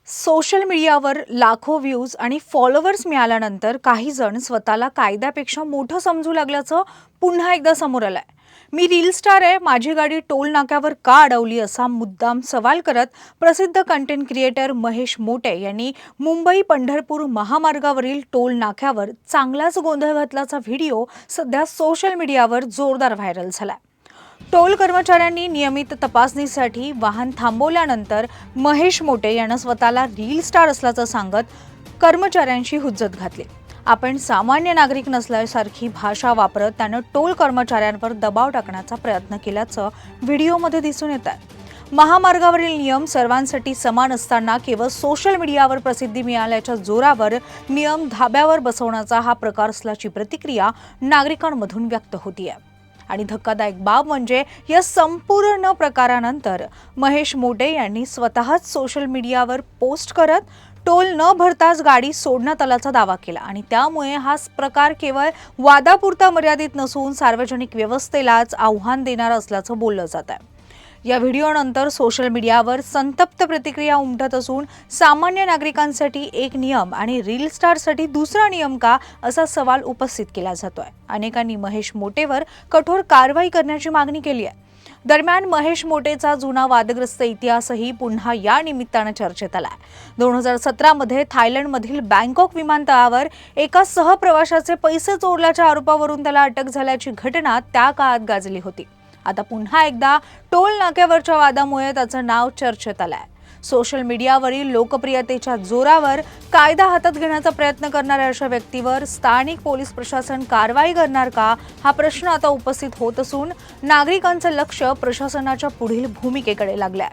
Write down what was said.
Social मीडियावर लाखो views आणि फॉलोअर्स मिळाल्यानंतर काही जण स्वतःला कायद्यापेक्षा मोठं समजू लागल्याचं पुन्हा एकदा समोर आलंय. मी रील स्टार आहे, माझी गाडी टोल नाक्यावर का अडवली असा मुद्दाम सवाल करत प्रसिद्ध कंटेंट क्रिएटर महेश मोटे यांनी मुंबई पंढरपूर महामार्गावरील टोल नाक्यावर चांगलाच गोंधळ घातल्याचा व्हिडिओ सध्या सोशल मीडियावर जोरदार व्हायरल झालाय. टोल कर्मचाऱ्यांनी नियमित तपासणीसाठी वाहन थांबवल्यानंतर महेश मोटे यांना स्वतःला रील स्टार असल्याचं सांगत कर्मचाऱ्यांशी हुज्जत घातली. आपण सामान्य नागरिक नसल्यासारखी भाषा वापरत त्यानं टोल कर्मचाऱ्यांवर दबाव टाकण्याचा प्रयत्न केल्याचं व्हिडिओमध्ये दिसून येत आहे. महामार्गावरील नियम सर्वांसाठी समान असताना केवळ सोशल मीडियावर प्रसिद्धी मिळाल्याच्या जोरावर नियम धाब्यावर बसवण्याचा हा प्रकार असल्याची प्रतिक्रिया नागरिकांमधून व्यक्त होतीये. आणि धक्कादायक बाब म्हणजे या संपूर्ण प्रकारानंतर महेश मोटे यांनी स्वतःच सोशल मीडियावर पोस्ट करत टोल न भरताच गाडी सोडण्यात आल्याचा दावा केला आणि त्यामुळे हा प्रकार केवळ वादापुरता मर्यादित नसून सार्वजनिक व्यवस्थेलाच आव्हान देणारा असल्याचं बोललं जात आहे. या व्हिडिओनंतर सोशल मीडियावर संतप्त प्रतिक्रिया उमटत असून सामान्य नागरिकांसाठी एक नियम आणि रील स्टारसाठी दुसरा नियम का असा सवाल उपस्थित केला जातोय. अनेकांनी महेश मोटेवर कठोर कारवाई करण्याची मागणी केली आहे. दरम्यान महेश मोटेचा जुना वादग्रस्त इतिहासही पुन्हा या निमित्तानं चर्चेत आलाय. 2017 मध्ये थायलंडमधील बँकॉक विमानतळावर एका सहप्रवाशाचे पैसे चोरल्याच्या आरोपावरून त्याला अटक झाल्याची घटना त्या काळात गाजली होती. आता पुन्हा एकदा टोल नाक्यावरच्या वादामुळे त्याचं नाव चर्चेत आलंय. सोशल मीडियावरील लोकप्रियतेच्या जोरावर कायदा हातात घेण्याचा प्रयत्न करणाऱ्या अशा व्यक्तीवर स्थानिक पोलीस प्रशासन कारवाई करणार का हा प्रश्न आता उपस्थित होत असून नागरिकांचं लक्ष प्रशासनाच्या पुढील भूमिकेकडे लागलंय.